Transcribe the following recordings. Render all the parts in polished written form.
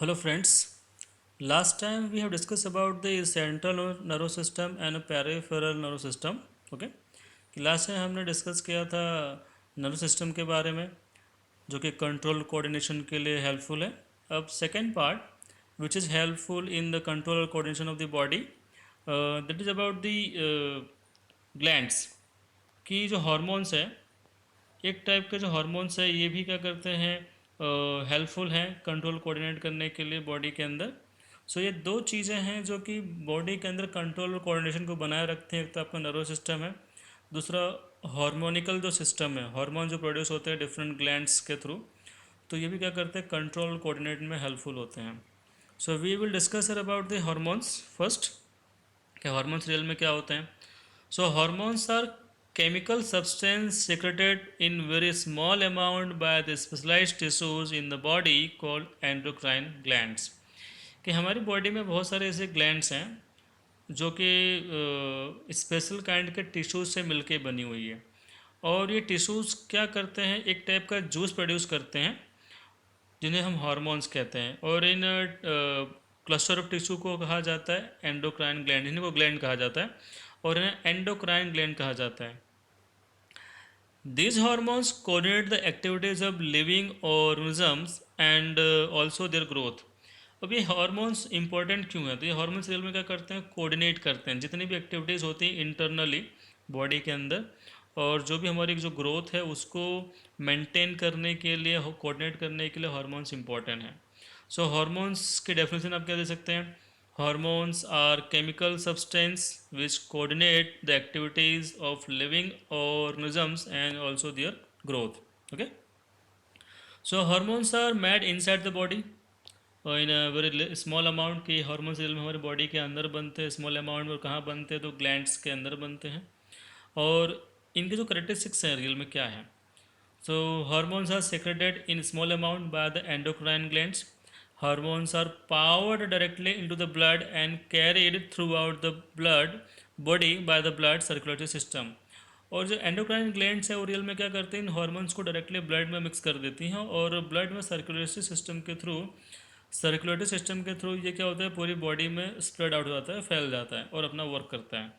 Hello friends. Last time we have discussed about the central nervous system and peripheral nervous system. Okay. Last time हमने discuss किया था nervous system के बारे में जो कि कंट्रोल कोऑर्डिनेशन के लिए हेल्पफुल है. अब second part which is helpful in the control coordination of the body that is about the glands की जो हार्मोन्स है. एक टाइप के जो हार्मोन्स है ये भी क्या करते हैं, हेल्पफुल हैं कंट्रोल कोऑर्डिनेट करने के लिए बॉडी के अंदर. सो ये दो चीज़ें हैं जो कि बॉडी के अंदर कंट्रोल और कोऑर्डिनेशन को बनाए रखते हैं. एक तो आपका नर्वस सिस्टम है, दूसरा हार्मोनिकल जो सिस्टम है, हार्मोन जो प्रोड्यूस होते हैं डिफरेंट ग्लैंड्स के थ्रू, तो ये भी क्या करते हैं कंट्रोल कोऑर्डिनेट में हेल्पफुल होते हैं. So we will discuss about the hormones first कि हार्मोन्स रियल में क्या होते हैं. So hormones are chemical substance secreted in very small amount by the specialized tissues in the body called endocrine glands. कि हमारी body में बहुत सारे ऐसे ग्लैंड्स हैं जो कि स्पेशल काइंड के टिश्यूज से मिलके बनी हुई है. और ये टिश्यूज क्या करते हैं, एक टाइप का जूस प्रोड्यूस करते हैं जिन्हें हम हार्मोन्स कहते हैं. और इन क्लस्टर ऑफ टिश्यू को कहा जाता है एंडोक्राइन ग्लैंड, इन्हीं को ग्लैंड कहा जाता है और इन्हें एंडोक्राइन ग्लैंड कहा जाता है. These hormones coordinate the activities of living organisms and also their growth. अब ये हार्मोन्स इंपॉर्टेंट क्यों है, तो ये हार्मोन्स रियल में क्या करते हैं, कोऑर्डिनेट करते हैं जितनी भी एक्टिविटीज़ होती हैं इंटरनली बॉडी के अंदर. और जो भी हमारी जो ग्रोथ है उसको मेंटेन करने के लिए, कोऑर्डिनेट करने के लिए हार्मोन्स इंपॉर्टेंट हैं. सो हार्मोन्स की डेफिनेशन आप क्या दे सकते हैं. Hormones are chemical substance which coordinate the activities of living organisms and also their growth. Okay. So hormones are made inside the body in a very small amount. कि hormones real में हमारे body के अंदर बनते हैं small amount में. और कहाँ बनते हैं, तो ग्लैंड्स के अंदर बनते हैं. और इनके जो करेक्टरिस्टिक्स हैं रियल में क्या है. So hormones are secreted in small amount by the endocrine glands. Hormones are powered directly into the blood and carried throughout the blood body by the blood circulatory system. और जो endocrine glands है वो real में क्या करते हैं, इन hormones को directly blood में मिक्स कर देती हैं और ब्लड में सर्कुलेटरी सिस्टम के थ्रू ये क्या होता है, पूरी बॉडी में स्प्रेड आउट हो जाता है, फैल जाता है और अपना वर्क करता है.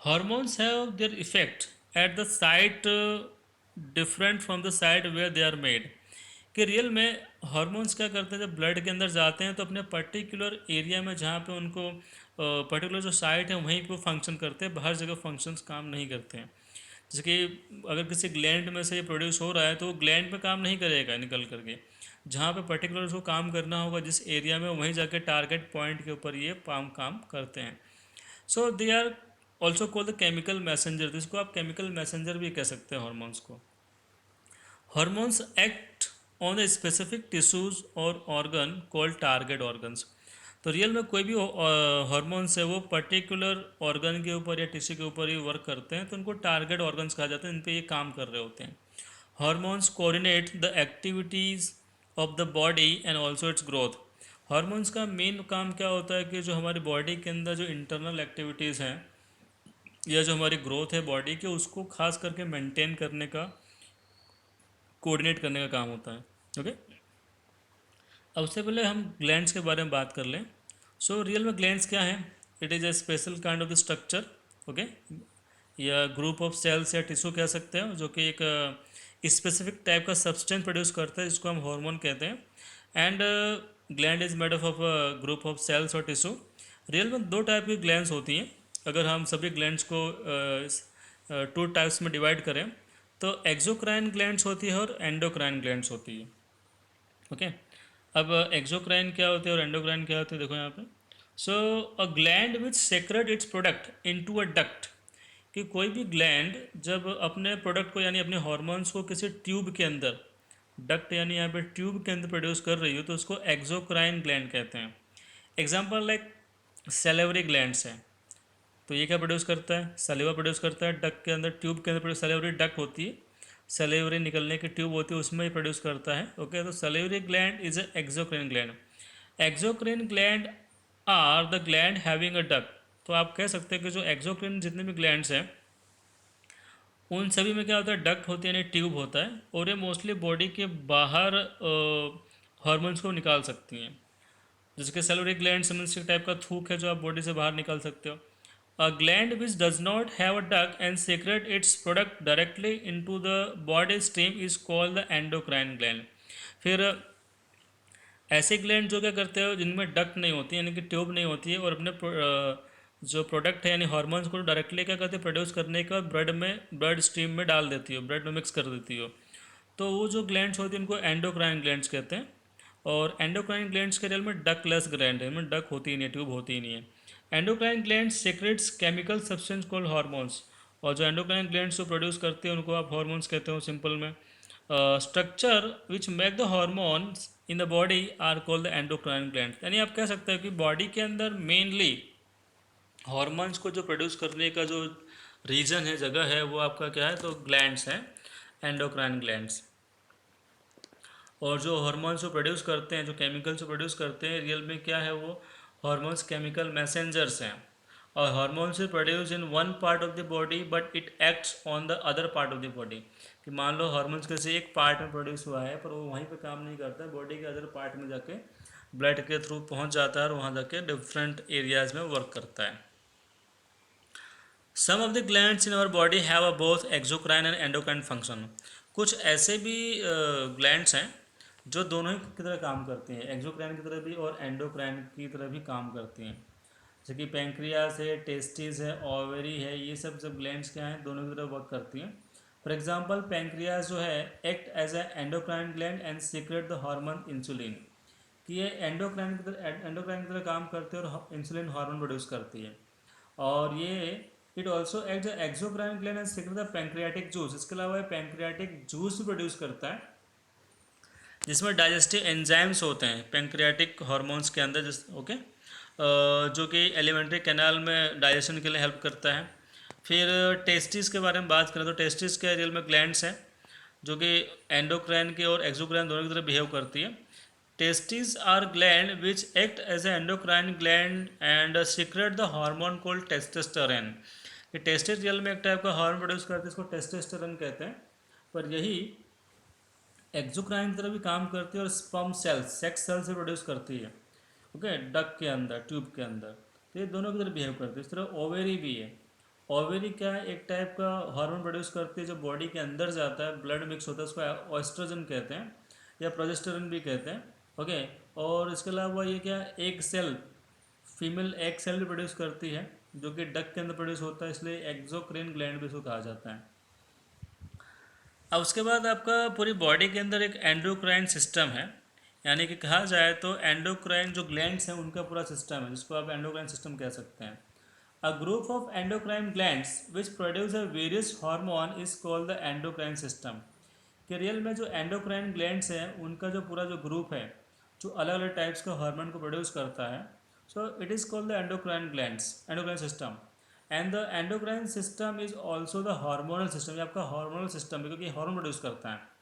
Hormones have their effect at the site different from the site where they are made. कि रियल में हार्मोन्स क्या करते हैं, जब ब्लड के अंदर जाते हैं तो अपने पर्टिकुलर एरिया में जहाँ पे उनको पर्टिकुलर जो साइट है वहीं पे वो फंक्शन करते हैं, बाहर जगह फंक्शंस काम नहीं करते हैं. जैसे कि अगर किसी ग्लैंड में से ये प्रोड्यूस हो रहा है तो वो ग्लैंड पे काम नहीं करेगा निकल करके, जहाँ पे पर्टिकुलर उसको काम करना होगा जिस एरिया में, वहीं जाके टारगेट पॉइंट के ऊपर ये काम करते हैं. So they are also called the chemical messenger. जिसको आप केमिकल मैसेंजर भी कह सकते हैं हार्मोन्स को. Hormones act on the specific tissues और ऑर्गन कॉल्ड टारगेट ऑर्गन्स. तो रियल में कोई भी हार्मोन्स है वो पर्टिकुलर ऑर्गन के ऊपर या टिश्यू के ऊपर ही वर्क करते हैं, तो उनको टारगेट ऑर्गन्स कहा जाता है, इन पे ये काम कर रहे होते हैं. Hormones coordinate the activities of the body and also it's growth. Hormones का मेन काम क्या होता है कि जो हमारी बॉडी के अंदर जो इंटरनल एक्टिविटीज़ हैं या जो हमारी ग्रोथ है बॉडी के, उसको खास करके मेंटेन करने का, कोऑर्डिनेट करने का काम होता है. ओके. अब उससे पहले हम ग्लैंड्स के बारे में बात कर लें. सो रियल में ग्लैंड्स क्या हैं, it is a special kind of the structure. Okay. या ग्रुप ऑफ सेल्स या टिश्यू कह सकते हैं जो कि एक स्पेसिफिक टाइप का सब्सटेंस प्रोड्यूस करता है जिसको हम हार्मोन कहते हैं. And gland is made of group of cells और टिश्यू. रियल में दो टाइप की ग्लैंड्स होती हैं. अगर हम सभी ग्लैंड्स को टू टाइप्स में डिवाइड करें तो एक्सोक्राइन ग्लैंड्स होती है और एंडोक्राइन ग्लैंड्स होती है. ओके. अब एक्सोक्राइन क्या होते हैं और एंडोक्राइन क्या होते हैं, देखो यहाँ पे. So a gland which secrete its product into a duct. कि कोई भी ग्लैंड जब अपने प्रोडक्ट को यानी अपने हार्मोन्स को किसी ट्यूब के अंदर, डक्ट यानी यहाँ पे ट्यूब के अंदर प्रोड्यूस कर रही हो तो उसको एक्सोक्राइन ग्लैंड कहते हैं. एग्जाम्पल लाइक सेलेवरी ग्लैंड्स हैं. तो ये क्या प्रोड्यूस करता है, सलीवा प्रोड्यूस करता है डक के अंदर, ट्यूब के अंदर प्रोड्यूस, सलेवरी डक होती है, सलेवरी निकलने की ट्यूब होती है, उसमें ही प्रोड्यूस करता है. ओके. तो salivary gland is a exocrine gland. Exocrine gland are the gland having a duct. तो आप कह सकते हैं कि जो एक्सोक्राइन जितने भी ग्लैंड्स हैं उन सभी में क्या होता है, डक्ट होती है यानी ट्यूब होता है. और ये मोस्टली बॉडी के बाहर हार्मोन्स को निकाल सकती हैं। जैसे कि सैलिवरी ग्लैंड सिमेंसिक टाइप का थूक है जो आप बॉडी से बाहर निकाल सकते हो। अ gland which does not have a duck and secret it's product directly into the body stream is called the endocrine gland. फिर ऐसे ग्लैंड जो क्या करते हो जिनमें डक्ट नहीं होती यानी कि ट्यूब नहीं होती है और अपने जो प्रोडक्ट है यानी हार्मोन्स को डायरेक्टली क्या करते हैं प्रोड्यूस करने के बाद ब्लड स्ट्रीम में डाल देती हो, ब्लड में मिक्स कर देती हो। तो वो जो ग्लैंड्स होती हैं उनको एंडोक्राइन ग्लैंड्स कहते हैं। और एंडोक्राइन ग्लैंड्स के रियल में डकलेस ग्लैंड है, इनमें डक होती ही नहीं है, ट्यूब होती ही नहीं है। Endocrine gland secrets chemical substance called hormones. और जो एंडोक्राइन ग्लैंड्स जो प्रोड्यूस करते हैं उनको आप हार्मोन्स कहते हो सिंपल में। Structure which make the hormones in the body are called the endocrine gland. यानी आप कह सकते हो कि बॉडी के अंदर मेनली हार्मोन्स को जो प्रोड्यूस करने का जो रीजन है, जगह है, वो आपका क्या है, तो ग्लैंड्स हैं, एंडोक्राइन ग्लैंड्स। और जो हार्मोन्स जो प्रोड्यूस करते हैं, जो केमिकल्स जो प्रोड्यूस करते हैं, रियल में क्या है, वो हार्मोन्स केमिकल मैसेंजर्स हैं। और hormones is produce in one part of the body but it acts on the other part of the body. कि मान लो हार्मोन्स किसी एक पार्ट में प्रोड्यूस हुआ है पर वो वहीं पे काम नहीं करता, बॉडी के अदर पार्ट में जाके ब्लड के थ्रू पहुंच जाता है और वहाँ जाके डिफरेंट एरियाज में वर्क करता है। Some of the glands in our body have a both exocrine and endocrine function. कुछ ऐसे भी ग्लैंड्स हैं जो दोनों ही की तरह काम करती हैं, एक्सोक्राइन की तरह भी और एंडोक्राइन की तरह भी काम करती हैं। जैसे कि पेंक्रियास है, टेस्टिस है, ओवरी है, ये सब जब ग्लैंड्स क्या हैं दोनों की तरह वर्क करती हैं। फॉर एग्जांपल पेंक्रियास जो है act as a endocrine gland and secrete the hormone insulin. कि ये एंडोक्राइन की तरह काम करते हैं और इंसुलिन हार्मोन प्रोड्यूस करती है। और ये it also act exocrine gland and secrete the pancreatic juice. इसके अलावा पैंक्रियाटिक जूस भी प्रोड्यूस करता है जिसमें डाइजेस्टिव एंजाइम्स होते हैं पैंक्रियाटिक हार्मोन्स के अंदर, ओके, जो कि एलिमेंट्री कैनाल में डाइजेशन के लिए हेल्प करता है। फिर टेस्टिस के बारे में बात करें तो टेस्टिस के रियल में ग्लैंड्स हैं जो कि एंडोक्राइन के और एक्सोक्राइन दोनों की तरह बिहेव करती है। Testis are gland which act as a endocrine gland and secrete the hormone called testosterone. ये टेस्टिस रियल में एक टाइप का हार्मोन प्रोड्यूस करते हैं, इसको टेस्टोस्टेरोन कहते हैं। पर यही एक्सोक्राइन की तरह भी काम करती है और स्पर्म सेल्स, सेक्स सेल्स से प्रोड्यूस करती है, ओके, डक के अंदर, ट्यूब के अंदर। तो ये दोनों की तरह बिहेव करती है। इस तरह ओवेरी भी है। ओवेरी क्या है, एक टाइप का हार्मोन प्रोड्यूस करती है जो बॉडी के अंदर जाता है, ब्लड मिक्स होता है, उसको ऑस्ट्रोजन कहते हैं या प्रोजेस्टेरोन भी कहते हैं, ओके। और इसके अलावा ये क्या, एक सेल, फीमेल एक सेल भी प्रोड्यूस करती है जो कि डक के अंदर प्रोड्यूस होता है, इसलिए एक्सोक्राइन ग्लैंड भी इसको कहा जाता है। अब उसके बाद आपका पूरी बॉडी के अंदर एक एंडोक्राइन सिस्टम है, यानी कि कहा जाए तो एंडोक्राइन जो ग्लैंड्स हैं उनका पूरा सिस्टम है जिसको आप एंडोक्राइन सिस्टम कह सकते हैं। A group of endocrine glands which produce a various hormone is called the endocrine system. कि रियल में जो एंडोक्राइन ग्लैंड्स हैं उनका जो पूरा जो ग्रुप है जो अलग अलग टाइप्स के हार्मोन को प्रोड्यूस करता है, सो it is called the endocrine glands, endocrine system. And the endocrine system is also the hormonal system. ये आपका हार्मोनल सिस्टम है क्योंकि हार्मोन प्रोड्यूस करता है।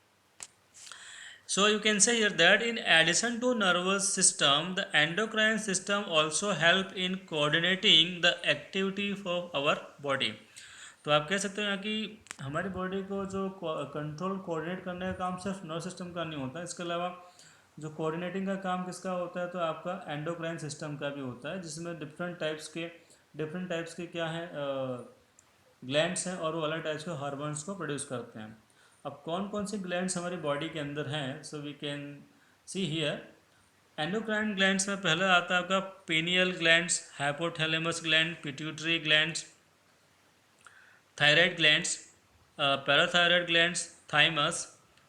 So you can say here that in addition to nervous system, the endocrine system also help in coordinating the activity of our body. तो आप कह सकते हैं कि हमारी बॉडी को जो कंट्रोल कोऑर्डिनेट करने का काम सिर्फ नर्व सिस्टम का नहीं होता, इसके अलावा जो कोऑर्डिनेटिंग का काम किसका होता है, तो आपका एंडोक्राइन सिस्टम का भी होता है, जिसमें डिफरेंट टाइप्स के क्या है ग्लैंड्स हैं और वो अलग टाइप्स के हार्मोन्स को प्रोड्यूस करते हैं। अब कौन कौन से ग्लैंड्स हमारी बॉडी के अंदर हैं, so we can see here. Endocrine glands में पहला आता है आपका pineal glands, hypothalamus gland, pituitary glands, thyroid glands, parathyroid glands, thymus,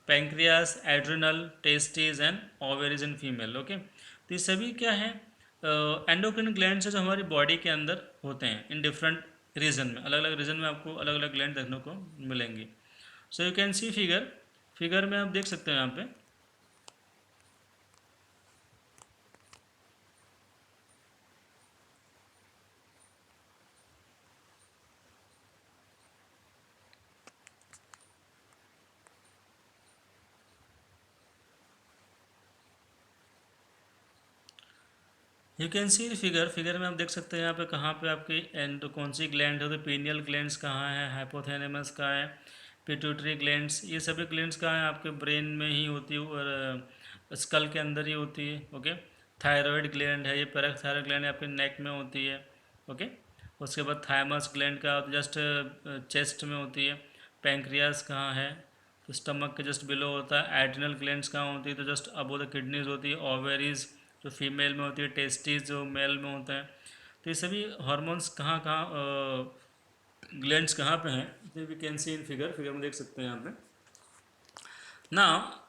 pancreas, adrenal, testis and ovaries in female, okay. तो ये सभी क्या है एंडोक्राइन ग्लैंड्स है जो हमारी बॉडी के अंदर होते हैं इन डिफरेंट रीजन में, अलग अलग रीजन में आपको अलग अलग ग्लैंड देखने को मिलेंगी। So you can see figure में आप देख सकते हैं यहाँ पे यू कैन सी फिगर में आप देख सकते हैं यहाँ पे कहाँ पे आपकी एंड कौन सी ग्लैंड है, तो पीनियल ग्लैंड्स कहाँ है, हाइपोथैलेमस कहाँ है, पिट्यूटरी ग्लैंड्स, ये सभी ग्लैंड्स कहाँ हैं, आपके ब्रेन में ही होती है और स्कल के अंदर ही होती है। ओके, थायराइड ग्लैंड है, ये पैराथायरॉयड ग्लैंड आपके नेक में होती है। ओके, उसके बाद थायमस ग्लैंड का जस्ट चेस्ट में होती है। पैंक्रियास कहाँ है, तो स्टमक के जस्ट बिलो होता है। एड्रिनल ग्लैंड्स कहाँ होती है, तो जस्ट अबो द किडनीज होती है। ओवेरीज जो फीमेल में होती है, टेस्टिस जो मेल में होता है। तो ये सभी हार्मोन्स कहाँ कहाँ ग्लैंड्स कहाँ पे हैं, तो we can see in figure में देख सकते हैं यहाँ पे ना।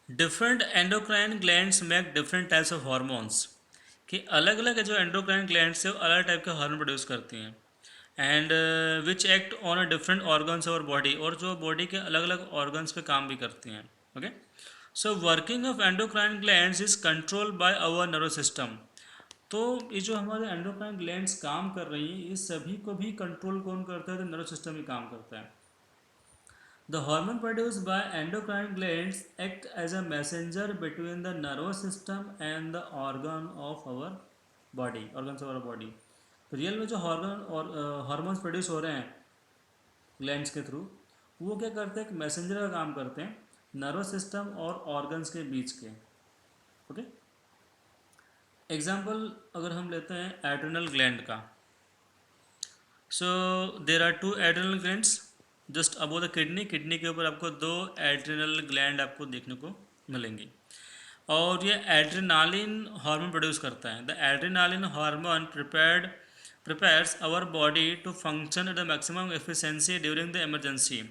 Different endocrine glands make different types of hormones, कि अलग अलग जो एंडोक्राइन ग्लैंड्स है वो अलग टाइप के हार्मोन प्रोड्यूस करती हैं। And which act on a different organs और बॉडी, और जो बॉडी के अलग अलग ऑर्गन्स पे काम भी करती हैं। Okay, so working of endocrine glands is control by our nervous system. तो ये जो हमारे एंडोक्राइन ग्लैंड्स काम कर रही हैं, इस सभी को भी कंट्रोल कौन करता है, तो नर्वस सिस्टम ही काम करता है। The hormone produced by endocrine glands act as a messenger between the nervous system and the organ of our body, organs of our body. तो रियल में जो हार्मोन्स प्रोड्यूस हो रहे हैं ग्लैंड्स के थ्रू, वो क्या करते हैं, एक मैसेंजर का काम करते हैं नर्वस सिस्टम और ऑर्गन्स के बीच के। ओके, एग्जाम्पल अगर हम लेते हैं एड्रिनल ग्लैंड का, so there are two adrenal glands just above the kidney, kidney के ऊपर आपको दो एड्रिनल ग्लैंड आपको देखने को मिलेंगी, और ये एड्रेनालिन हार्मोन प्रोड्यूस करता है। The adrenaline hormone prepares our body to function at the maximum efficiency during the emergency.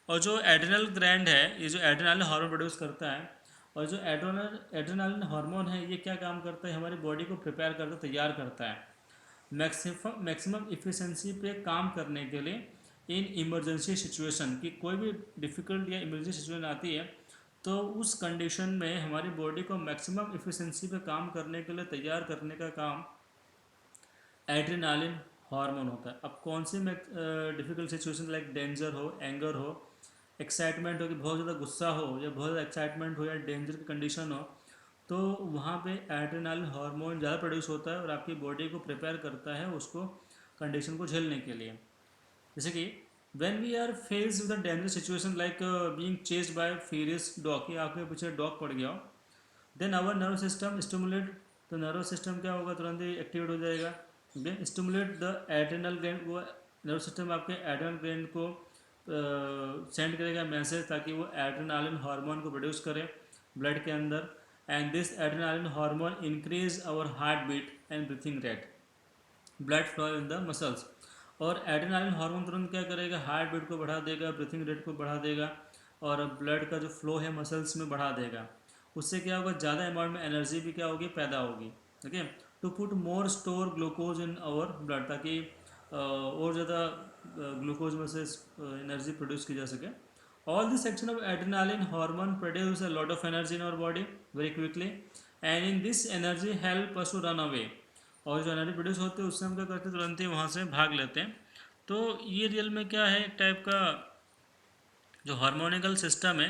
और जो एड्रेनल ग्लैंड है, ये जो एड्रेनालिन हार्मोन प्रोड्यूस करता है, और जो एड्रेनालिन हार्मोन है ये क्या काम करता है, हमारी बॉडी को प्रिपेयर करता है, तैयार करता है मैक्सिमम इफिशिएंसी पे काम करने के लिए इन इमरजेंसी सिचुएशन, की कोई भी डिफ़िकल्ट या इमरजेंसी सिचुएशन आती है तो उस कंडीशन में हमारी बॉडी को मैक्सिमम इफिशिएंसी पे काम करने के लिए तैयार करने का काम एड्रेनालिन हार्मोन होता है। अब कौन सी डिफ़िकल्ट सिचुएशन लाइक डेंजर हो, एंगर हो, एक्साइटमेंट हो कि बहुत ज़्यादा गुस्सा हो या बहुत ज़्यादा एक्साइटमेंट हो या डेंजर की कंडीशन हो, तो वहाँ पे एड्रेनालिन हार्मोन ज़्यादा प्रोड्यूस होता है और आपकी बॉडी को प्रिपेयर करता है उसको कंडीशन को झेलने के लिए। जैसे कि when we are faced with a dangerous situation like being chased by a furious dog, कि आपके पीछे डॉग पड़ गया हो, then our nerve system stimulate, तो नर्व सिस्टम क्या होगा, तुरंत ही एक्टिवेट हो जाएगा। Okay, stimulate the adrenal gland, वो नर्व सिस्टम आपके एड्रेनल ग्लैंड को सेंड करेगा मैसेज, ताकि वो एड्रेनालिन हार्मोन को प्रोड्यूस करे ब्लड के अंदर। And this adrenaline hormone increase our heart beat and breathing rate, blood flow in the muscles. और एड्रेनालिन हार्मोन तुरंत क्या करेगा, हार्ट बीट को बढ़ा देगा, ब्रीथिंग रेट को बढ़ा देगा, और ब्लड का जो फ्लो है मसल्स में बढ़ा देगा। उससे क्या होगा, ज़्यादा अमाउंट में एनर्जी भी क्या होगी, पैदा होगी। Okay, to put more store glucose in our blood, ताकि और ज़्यादा ग्लूकोज में से एनर्जी प्रोड्यूस की जा सके। All this action of adrenaline hormone produce a lot of energy in our body very quickly, and in this energy help us to run away. और जो एनर्जी प्रोड्यूस होती है उससे हम क्या करते हैं, तुरंत ही वहाँ से भाग लेते हैं। तो ये रियल में क्या है, एक टाइप का जो हार्मोनिकल सिस्टम है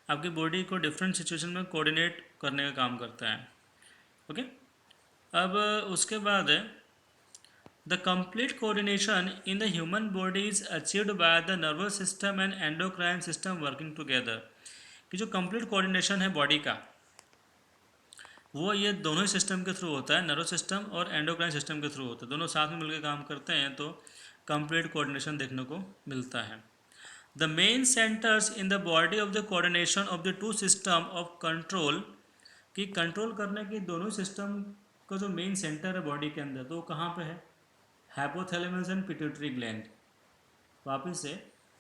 आपकी बॉडी को डिफरेंट सिचुएशन में कोऑर्डिनेट करने का काम करता है। ओके, अब उसके बाद है the complete coordination in the human body is achieved by the nervous system and endocrine system working together. कि जो कंप्लीट कोऑर्डिनेशन है बॉडी का, वो ये दोनों ही सिस्टम के थ्रू होता है, नर्वस सिस्टम और एंडोक्राइन सिस्टम के थ्रू होता है। दोनों साथ में मिलकर काम करते हैं तो कंप्लीट कोऑर्डिनेशन देखने को मिलता है। The main centres in the body of the coordination of the to system of control, कि कंट्रोल करने की दोनों सिस्टम का जो मेन सेंटर है बॉडी के अंदर, तो वो कहाँ पे है, हाइपोथैलेमस एंड पिट्यूटरी ग्लैंड। वापिस से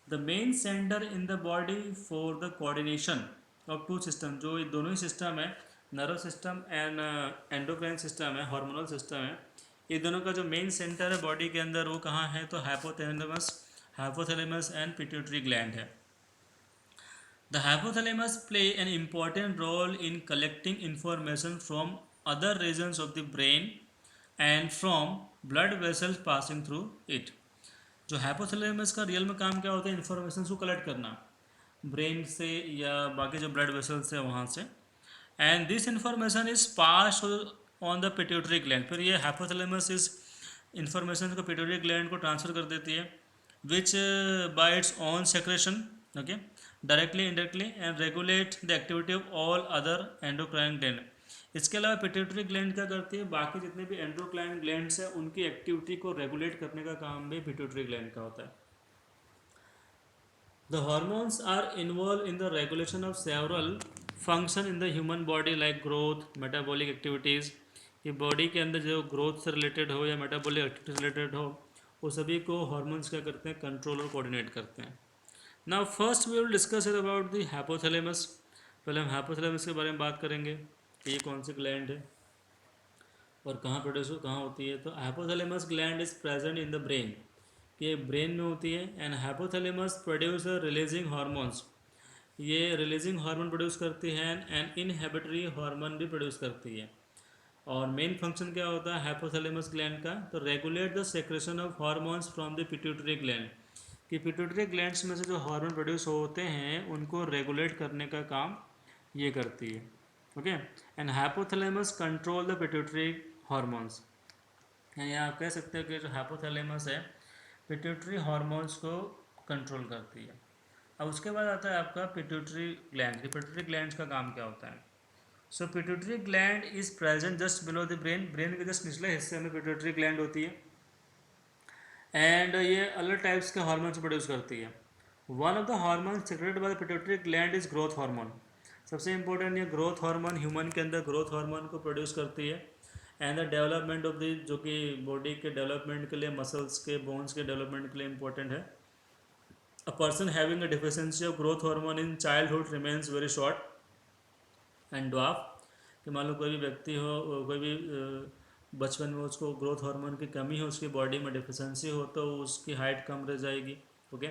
the main centre in the body for the coordination of two system, जो ये दोनों ही सिस्टम है, nerve system and endocrine system है, हार्मोनल सिस्टम है, ये दोनों का जो मेन सेंटर है बॉडी के अंदर वो कहाँ है, तो हाइपोथैलेमस एंड पिट्यूटरी ग्लैंड है। The hypothalamus play an important role in collecting information from other regions of the brain and from blood vessels passing through it. जो हाइपोथैलेमस का रियल में काम क्या होता है, इन्फॉर्मेशन को कलेक्ट करना ब्रेन से या बाकी जो ब्लड वेसल्स है वहाँ से, and this information is pass on the pituitary gland. फिर ये हाइपोथैलेमस इस इंफॉर्मेशन को पिट्यूटरी ग्लैंड को ट्रांसफर कर देती है, विच bye it's on secretion, okay, directly indirectly and regulate the activity of all other endocrine gland. इसके अलावा पिट्यूटरी ग्लैंड क्या करती है, बाकी जितने भी एंडोक्राइन ग्लैंड्स हैं उनकी एक्टिविटी को रेगुलेट करने का काम भी पिट्यूटरी ग्लैंड का होता है। The hormones are involved in the regulation of several functions in the human body like growth, metabolic activities। कि बॉडी के अंदर जो ग्रोथ से रिलेटेड हो या मेटाबॉलिक एक्टिविटी से रिलेटेड हो, वो सभी को हॉर्मोन्स क्या करते हैं, कंट्रोल और कोऑर्डिनेट करते हैं। Now first we will discuss it about the hypothalamus. पहले हम हाइपोथैलेमस के बारे में बात करेंगे कि ये कौन सी ग्लैंड है और कहाँ प्रोड्यूस कहाँ होती है। तो hypothalamus gland is present in the brain, ये ब्रेन में होती है। And hypothalamus produce releasing hormones, ये रिलीजिंग हार्मोन प्रोड्यूस करती है एंड इनहिबिटरी हार्मोन भी प्रोड्यूस करती है। और मेन फंक्शन क्या होता है हाइपोथैलेमस ग्लैंड का, तो regulate the secretion of hormones from the pituitary gland, कि पिट्यूटरी ग्लैंड्स में से जो हार्मोन प्रोड्यूस होते हैं उनको रेगुलेट करने का काम ये करती है। Okay, and hypothalamus control the pituitary hormones, यानी आप कह सकते हो कि जो हाइपोथैलेमस है पिट्यूटरी हार्मोन्स को कंट्रोल करती है। अब उसके बाद आता है आपका पिट्यूटरी ग्लैंड। पिट्यूटरी ग्लैंड का काम क्या होता है। So pituitary gland is present just below the brain, brain के जस्ट निचले हिस्से में पिट्यूटरी ग्लैंड होती है। एंड ये अलग टाइप्स के हार्मोन्स प्रोड्यूस करती है। One of the hormone secreted by the pituitary gland is growth hormone. सबसे इंपॉर्टेंट ये ग्रोथ हार्मोन ह्यूमन के अंदर ग्रोथ हार्मोन को प्रोड्यूस करती है। And the development of the, जो कि बॉडी के डेवलपमेंट के लिए, मसल्स के, बोन्स के डेवलपमेंट के लिए इंपॉर्टेंट है। A person having a deficiency of growth hormone in childhood remains very short and dwarf. कि मान लो कोई भी व्यक्ति हो, कोई भी बचपन में उसको ग्रोथ हार्मोन की कमी हो, उसकी बॉडी में डिफिशियंसी हो, तो उसकी हाइट कम रह जाएगी। ओके,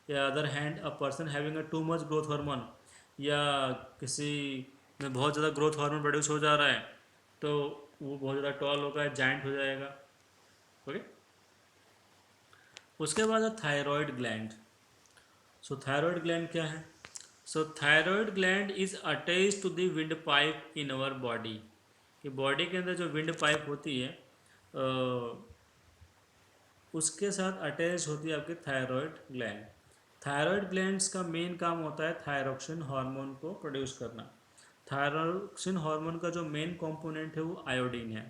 या other hand a person having a too much growth hormone, या किसी में बहुत ज़्यादा ग्रोथ हार्मोन प्रोड्यूस हो जा रहा है तो वो बहुत ज़्यादा टॉल होगा, जाइंट हो जाएगा। ओके, उसके बाद है thyroid gland. So thyroid gland क्या है। So thyroid gland is attach to the wind pipe in our body, कि बॉडी के अंदर जो विंड पाइप होती है उसके साथ अटैच होती है आपकी थायराइड ग्लैंड। थायराइड ग्लैंड्स का मेन काम होता है थायरोक्सिन हार्मोन को प्रोड्यूस करना। थायरोक्सिन हार्मोन का जो मेन कंपोनेंट है वो आयोडीन है।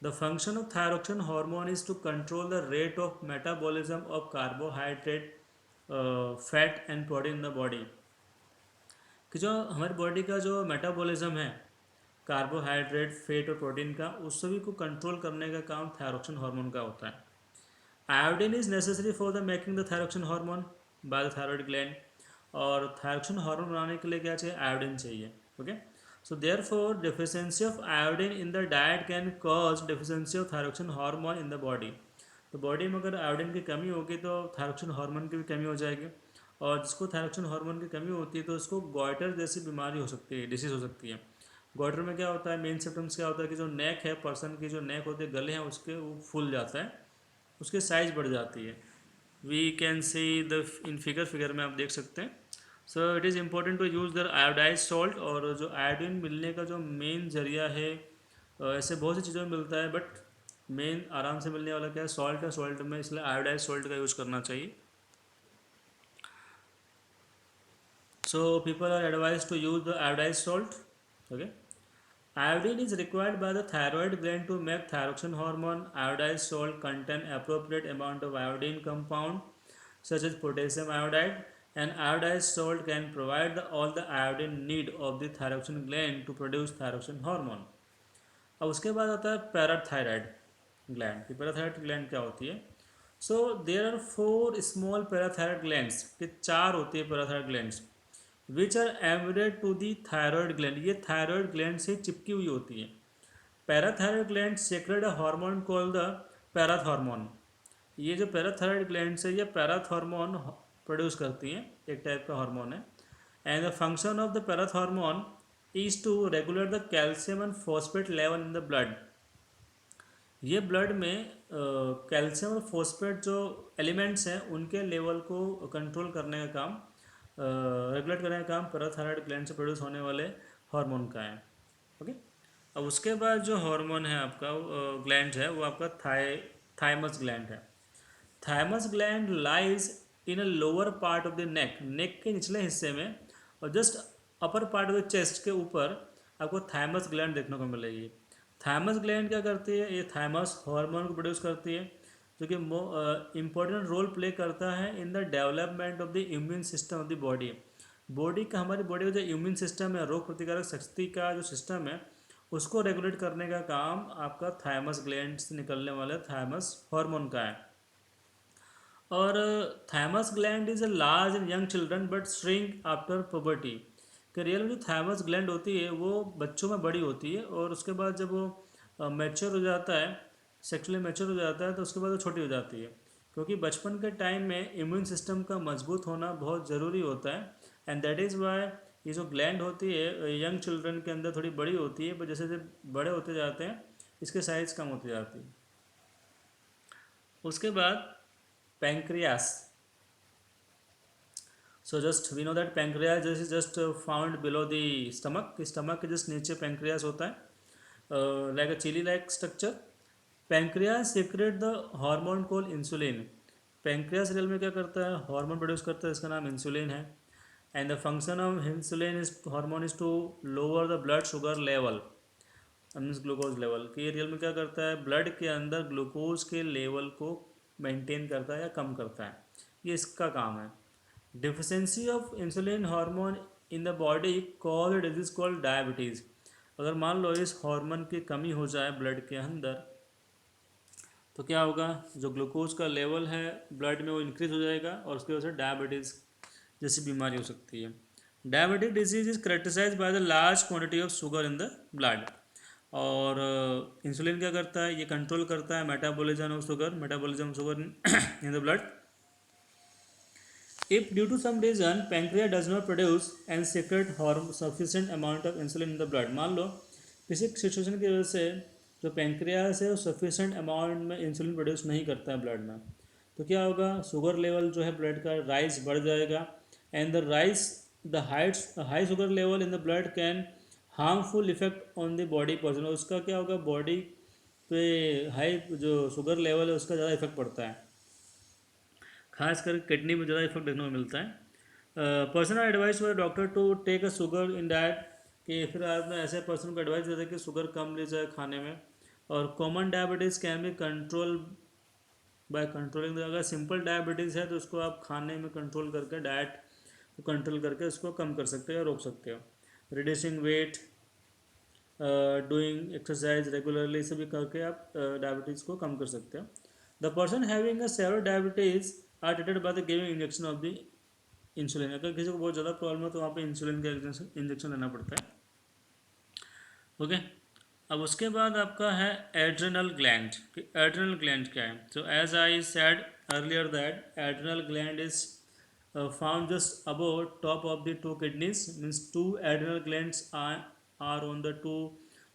The function of thyroxine hormone is to control the rate of metabolism of carbohydrate, fat and protein in the body, कि जो हमारी बॉडी का जो मेटाबॉलिज्म है कार्बोहाइड्रेट, फैट और प्रोटीन का, उस सभी को कंट्रोल करने का काम थायरोक्सिन हार्मोन का होता है। Iodine is necessary for the making the thyroxine hormone by the thyroid gland, और थायरोक्सिन हार्मोन बनाने के लिए क्या चाहिए, आयोडीन चाहिए। Okay, so therefore deficiency of iodine in the diet can cause deficiency of thyroxine hormone in the body. तो body में अगर आयोडीन की कमी होगी तो थायरोक्सिन हार्मोन की भी कमी हो जाएगी, और जिसको थायरोक्सिन हार्मोन की कमी होती है तो उसको गॉइटर जैसी बीमारी हो सकती है, डिसीज हो सकती है। गॉइटर में क्या होता है, मेन सिम्टम्स क्या होता है कि जो नेक है, पर्सन की जो नेक होती है, गले हैं उसके, वो फूल जाता है, उसकी साइज बढ़ जाती है। We can see the in figure में आप देख सकते हैं। So it is important to use the iodise salt, और जो आयोडीन मिलने का जो मेन जरिया है, ऐसे बहुत सी चीज़ों में मिलता है बट मेन आराम से मिलने वाला क्या है, सॉल्ट है। सॉल्ट में इसलिए आयोडाइज सॉल्ट का यूज़ करना चाहिए। So people are advise to use the iodise salt. Okay, iodine is required by the thyroid gland to make thyroxine hormone. Iodized salt contain appropriate amount of iodine compound such as potassium iodide, and iodized salt can provide all the iodine need of the thyroxine gland to produce thyroxine hormone. अब उसके बाद आता है parathyroid gland. कि parathyroid gland क्या होती है। So there are 4 small parathyroid glands, कि 4 होती है parathyroid glands which are embedded to the thyroid gland, ये थायराइड ग्लैंड से चिपकी हुई होती है। Parathyroid gland secrete hormone called the parathormone. ये जो पैराथायराइड ग्लैंड है ये पैराथॉर्मोन प्रोड्यूस करती हैं, एक टाइप का हार्मोन है। And the function of the parathormone is to regulate the calcium and phosphate level in the blood. ये ब्लड में कैल्शियम और फॉस्फेट जो एलिमेंट्स हैं उनके लेवल को कंट्रोल करने का काम, रेगुलेट करने का काम पैराथायराइड ग्लैंड से प्रोड्यूस होने वाले हार्मोन का है। ओके, अब उसके बाद जो हार्मोन है आपका, ग्लैंड है, वो आपका थाइमस ग्लैंड है। Thymus gland lies in a lower part of the neck, neck के निचले हिस्से में, और just upper part of the chest के ऊपर आपको थाइमस ग्लैंड देखने को मिलेगी। थाइमस ग्लैंड क्या करती है, ये थाइमस हार्मोन को प्रोड्यूस करती है, जो कि इम्पोर्टेंट रोल प्ले करता है in the development of the immune system of the body. Body का, हमारी बॉडी का जो इम्यून सिस्टम है, रोग प्रतिकारक शक्ति का जो सिस्टम है, उसको रेगुलेट करने का काम आपका थाइमस ग्लैंड से निकलने वाले थाइमस हार्मोन का है। और thymus gland is a large in young children but shrink after puberty. कि रियल में जो थाइमस ग्लैंड होती है वो बच्चों में बड़ी होती है, और उसके बाद जब वो मैच्योर हो जाता है, सेक्सुअली मैच्योर हो जाता है, तो उसके बाद वो छोटी हो जाती है। क्योंकि बचपन के टाइम में इम्यून सिस्टम का मजबूत होना बहुत ज़रूरी होता है, एंड दैट इज़ वाई ये जो ग्लैंड होती है यंग चिल्ड्रन के अंदर थोड़ी बड़ी होती है, पर जैसे जैसे बड़े होते जाते हैं इसके साइज़ कम होती जाती है। उसके बाद pancreas. So just we know that pancreas is just found below the stomach. कि stomach के just नीचे pancreas होता है, like a chili like structure. Pancreas secrete the hormone called insulin. Pancreas real में क्या करता है, हार्मोन प्रोड्यूस करता है, इसका नाम इंसुलिन है। And the function of insulin is hormone is to lower the blood sugar level, means glucose level. कि ये रियल में क्या करता है, ब्लड के अंदर ग्लूकोज के लेवल को मेंटेन करता है या कम करता है, ये इसका काम है। Deficiency of insulin hormone in the body cause disease called diabetes. अगर मान लो इस हार्मोन की कमी हो जाए ब्लड के अंदर, तो क्या होगा, जो ग्लूकोज का लेवल है ब्लड में वो इंक्रीज हो जाएगा, और उसकी वजह से डायबिटीज़ जैसी बीमारी हो सकती है। Diabetic disease is characterise by the large quantity of sugar in the blood. और इंसुलिन क्या करता है, ये कंट्रोल करता है metabolism of sugar, in the blood. If due to some reason pancreas does not produce and secrete sufficient amount of insulin in the blood, मान लो किसी situation की वजह से जो पैंक्रियास है वो सफिशेंट अमाउंट में इंसुलिन प्रोड्यूस नहीं करता है ब्लड में, तो क्या होगा, शुगर लेवल जो है ब्लड का राइज बढ़ जाएगा, and the high sugar level in the blood can harmful effect on the body person. उसका क्या होगा, बॉडी पे हाई जो शुगर लेवल है उसका ज़्यादा इफेक्ट पड़ता है, खास कर किडनी में ज़्यादा इफेक्ट देखने को मिलता है। Personal advice for doctor to take a sugar in diet, कि फिर आपने ऐसे पर्सन को एडवाइस देते हैं कि शुगर कम ले जाए खाने में। और common diabetes can be control by controlling, अगर सिंपल डायबिटीज़ है तो उसको आप खाने में कंट्रोल करके, डाइट को कंट्रोल करके उसको कम कर सकते हो या रोक सकते हो। Reducing weight, doing exercise regularly, सभी करके आप डायबिटीज़ को कम कर सकते हो। The person having a severe diabetes are treated by the giving injection of the insulin. अगर किसी को बहुत ज़्यादा प्रॉब्लम है तो वहाँ पे इंसुलिन का इंजेक्शन लेना पड़ता है। ओके, अब उसके बाद आपका है एड्रेनल ग्लैंड। कि एड्रेनल ग्लैंड क्या है, so as I said earlier that adrenal gland is found just above top of the two kidneys, means two adrenal glands are on the two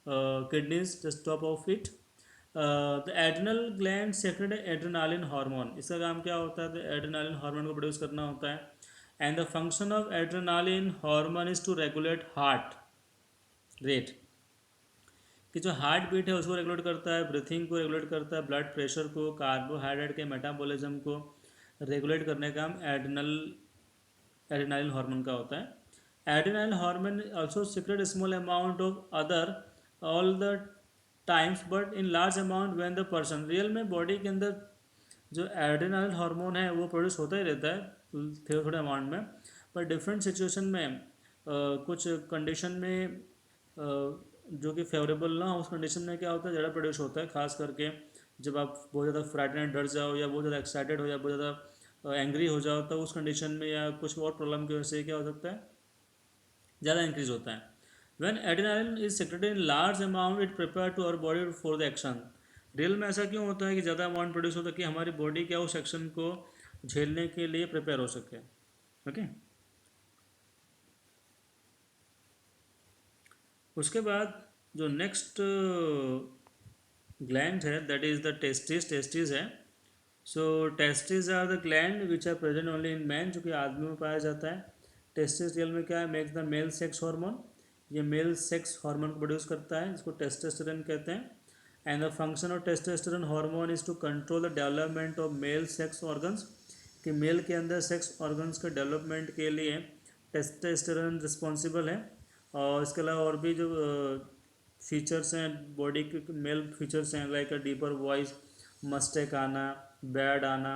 kidneys just top of it. The adrenal gland secrete adrenaline hormone, इसका काम क्या होता है, तो adrenaline hormone को produce करना होता है। And the function of adrenaline hormone is to regulate heart rate, कि जो हार्ट बीट है उसको रेगुलेट करता है, ब्रीथिंग को रेगुलेट करता है, ब्लड प्रेशर को, कार्बोहाइड्रेट के मेटाबॉलिज्म को रेगुलेट करने का काम एड्रेनालिन हार्मोन का होता है। Adrenaline hormone also secret small amount of other all the times but in large amount when the person, real में बॉडी के अंदर जो एड्रेनालिन हार्मोन है वो प्रोड्यूस होता ही रहता है थोड़े थोड़े अमाउंट में, पर डिफरेंट सिचुएशन में कुछ कंडीशन में जो कि फेवरेबल ना हो, उस कंडीशन में क्या होता है, ज़्यादा प्रोड्यूस होता है। खास करके जब आप बहुत ज़्यादा फ्राइटेड, डर जाओ, या बहुत ज़्यादा एक्साइटेड हो, या बहुत ज़्यादा एंग्री हो जाओ, तो उस कंडीशन में या कुछ और प्रॉब्लम की वजह से क्या हो सकता है, ज़्यादा इंक्रीज होता है। When adrenaline is secreted in large amount, it prepare to our body for the action. Real में ऐसा क्यों होता है कि ज़्यादा अमाउंट प्रोड्यूस होता है, कि हमारी बॉडी क्या उस एक्शन को झेलने के लिए प्रिपेयर हो सके। ओके, उसके बाद जो नेक्स्ट ग्लैंड है दैट इज़ द टेस्टिस है। So testis are the gland which are present only in man, जो कि आदमी में पाया जाता है। टेस्टिस रियल में क्या है, makes the male sex hormone, ये मेल सेक्स हार्मोन को प्रोड्यूस करता है, इसको टेस्टोस्टेरोन कहते हैं। And the function of testosterone hormone is to control the development of male sex organs, कि मेल के अंदर सेक्स ऑर्गन्स के डेवलपमेंट के लिए टेस्टोस्टेरोन रिस्पॉन्सिबल है, और इसके अलावा और भी जो फीचर्स हैं बॉडी के मेल फीचर्स हैं, like a deeper voice, Mastek आना, बैड आना,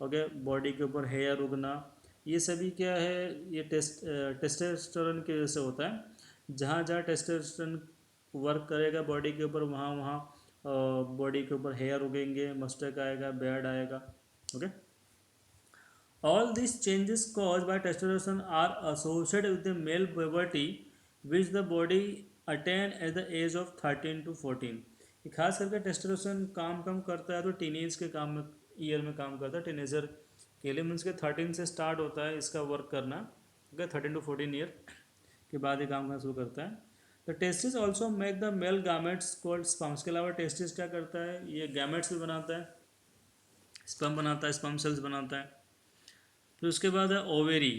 ओके, बॉडी के ऊपर हेयर उगना, ये सभी क्या है, ये टेस्टोस्टेरोन की वजह से होता है। जहाँ जहाँ टेस्टोस्टेरोन वर्क करेगा बॉडी के ऊपर, वहाँ वहाँ बॉडी के ऊपर हेयर उगेंगे, मस्टेक आएगा, बैड आएगा, okay. All these changes caused by testosterone are associated with the male puberty, which the body attain at the age of 13 to 14. कि खास करके टेस्टोस्टेरोन काम कम करता है तो टीनेज के काम में ईयर में काम करता है, टीनेजर के लिए मीन्स के 13 से स्टार्ट होता है इसका वर्क करना, ओके, 13 टू 14 ईयर के बाद ये काम करना शुरू करता है। तो testis also make the male gametes called sperms. के अलावा टेस्टिस क्या करता है, ये गैमेट्स भी बनाता है, स्पर्म बनाता है, स्पर्म सेल्स बनाता है। फिर उसके बाद है ovary.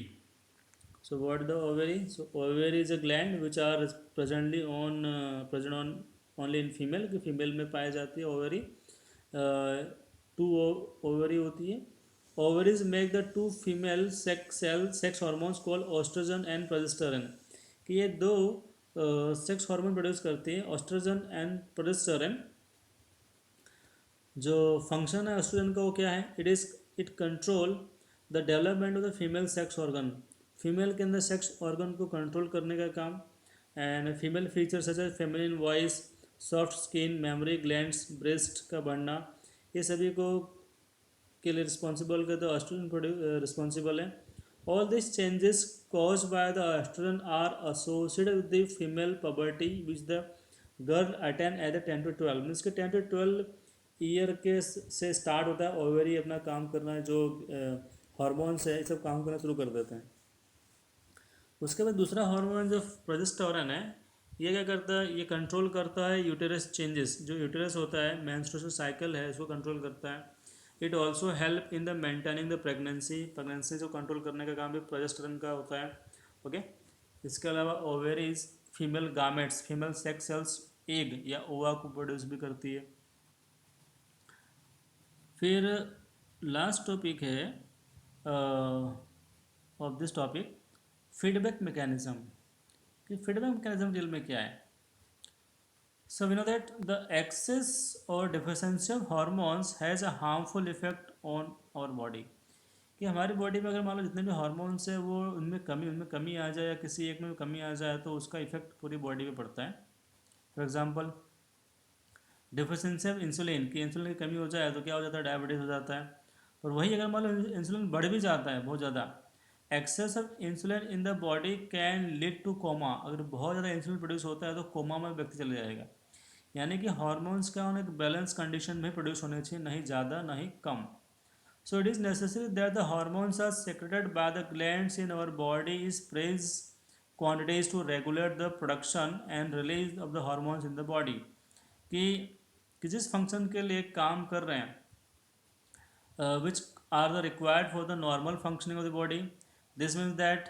So what the ovary, so ovary is a gland which are present on only in female, कि फीमेल में पाई जाती है ओवेरी। टू ओवेरी होती है। Ovaries make the two female sex hormones called oestrogen and progesterone, कि ये दो सेक्स हार्मोन प्रोड्यूस करती है, ऑस्ट्रोजन एंड प्रोजेस्टेरोन। जो फंक्शन है एस्ट्रोजन का वो क्या है, it control the development of the female sex organ, female के अंदर सेक्स ऑर्गन को कंट्रोल करने का काम। And female feature such as feminine voice, soft skin, mammary glands, breast का बढ़ना, ये सभी को के लिए रिस्पॉन्सिबल का तो एस्ट्रोजन रिस्पॉन्सिबल है। All this changes cause by the estrogen are associated with the female puberty which the girl attend at the 10 to 12, मीन्स के 10 to 12 ईयर के से स्टार्ट होता है ओवरी अपना काम करना है, जो हार्मोन्स है ये सब काम करना शुरू कर देते हैं। उसके बाद दूसरा हार्मोन जो प्रोजेस्टेरोन है, ये क्या करता है, ये कंट्रोल करता है यूटेरस चेंजेस, जो यूटेरस होता है मेंस्ट्रुएशन साइकिल है इसको कंट्रोल करता है। It also help in the maintaining the pregnancy, pregnancy को कंट्रोल करने का काम भी प्रोजेस्टेरोन का होता है, ओके। इसके अलावा ovaries female gametes, female sex cells, egg या ओवा को प्रोड्यूस भी करती है। फिर लास्ट टॉपिक है of this topic feedback mechanism, कि फीडबैक मैकेनिज्म रियल में क्या है। So we know that the excess और deficiency of hormones has a harmful effect on our body, कि हमारी बॉडी में अगर मान लो जितने भी हार्मोन्स है वो उनमें कमी आ जाए या किसी एक में कमी आ जाए तो उसका इफेक्ट पूरी बॉडी पे पड़ता है। For example deficiency of insulin, की इंसुलिन की कमी हो जाए तो क्या हो जाता है, डायबिटीज़ हो जाता है। और वही अगर मान लो इंसुलिन बढ़ भी जाता है बहुत ज़्यादा, excess of insulin in the body can lead to coma, अगर बहुत ज़्यादा इंसुलिन प्रोड्यूस होता है तो कोमा में व्यक्ति चले जाएगा। यानी कि हार्मोन्स क्या होने, एक बैलेंस कंडीशन में प्रोड्यूस होने चाहिए, नहीं ज़्यादा नहीं कम। So it is necessary that the hormones are secreted by the glands in our body is precise quantities to regulate the production and release of the hormones in the body, कि जिस function के लिए काम कर रहे हैं which are the required for the normal functioning of the body. This means that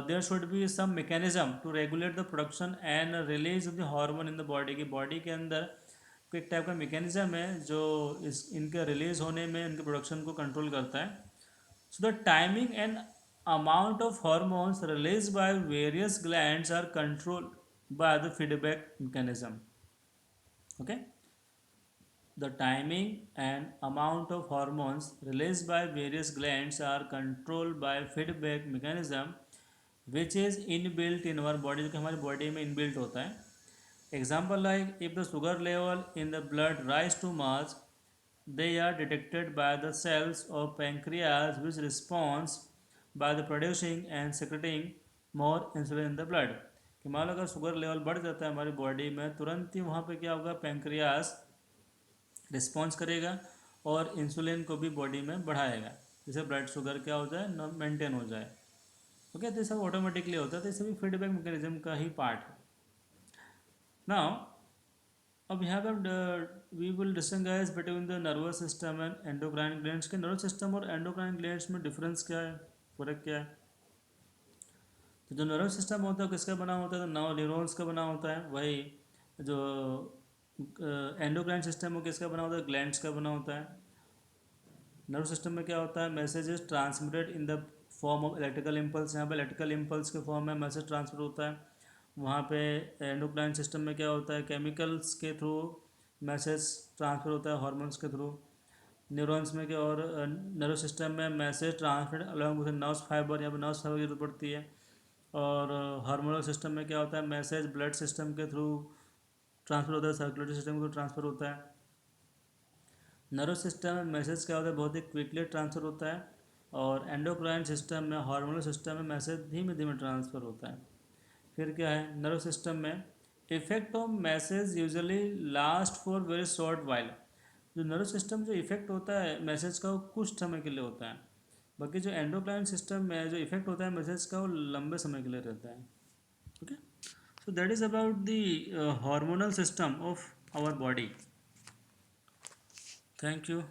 there should be some mechanism to regulate the production and release of the hormone in the body, की body के अंदर एक type का mechanism है जो इनके release होने में इनके प्रोडक्शन को कंट्रोल करता है. So the timing and amount of hormones released by various glands are controlled by the feedback mechanism. Okay, the timing and amount of hormones released by various glands are controlled by feedback mechanism which is inbuilt in our body, जो कि हमारी body में inbuilt होता है. Example like if the sugar level in the blood rise too much, they are detected by the cells of pancreas which responds by the producing and secreting more insulin in the blood. कि मान लो अगर sugar level बढ़ जाता है हमारी body में, तुरंत ही वहाँ पे क्या होगा, पैंक्रियास रिस्पॉन्स करेगा और इंसुलिन को भी बॉडी में बढ़ाएगा, जिससे ब्लड शुगर क्या हो जाए, मेंटेन हो जाए. ओके, तो ये सब ऑटोमेटिकली होता है, तो ये सभी फीडबैक मैकेनिज्म का ही पार्ट है. नाउ अब यहाँ पर we will distinguish between the nervous system and endocrine glands. के नर्वस सिस्टम और एंडोक्राइन ग्लैंड्स में डिफरेंस क्या है, फर्क क्या है. तो जो नर्वस सिस्टम होता है किसका बना होता है, तो नौ न्यूरॉन्स का बना होता है. वही जो एंडोक्राइन सिस्टम वो किसका बना होता है, ग्लैंड्स का बना होता है. नर्वस सिस्टम में क्या होता है, message is transmitted in the form of electrical impulse, यहाँ पे इलेक्ट्रिकल इम्पल्स के फॉर्म में मैसेज ट्रांसफर होता है। वहाँ पे एंडोक्राइन सिस्टम में क्या होता है, केमिकल्स के थ्रू मैसेज ट्रांसफर होता है, हार्मोन्स के थ्रू। न्यूरॉन्स में क्या, और नर्वस सिस्टम में message transfer along with nerves fibre, यहाँ पर नर्व्स फाइबर की जरूरत पड़ती है। और हार्मोनल सिस्टम में क्या होता है, मैसेज ब्लड सिस्टम के थ्रू ट्रांसफर होता है, सर्कुलेटरी सिस्टम के थ्रू ट्रांसफर होता है। नर्वस सिस्टम में मैसेज क्या होता है, बहुत ही क्विकली ट्रांसफर होता है। और एंडोक्राइन सिस्टम में, हार्मोनल सिस्टम में मैसेज धीमे धीमे ट्रांसफर होता है। फिर क्या है, नर्वस सिस्टम में effect of message usually last for very short while. जो नर्वस सिस्टम जो इफेक्ट होता है मैसेज का, वो कुछ समय के लिए होता है। बाकी जो एंडोक्राइन सिस्टम में जो इफेक्ट होता है मैसेज का, वो लंबे समय के लिए रहता है। Okay, so that is about the hormonal system of our body. Thank you.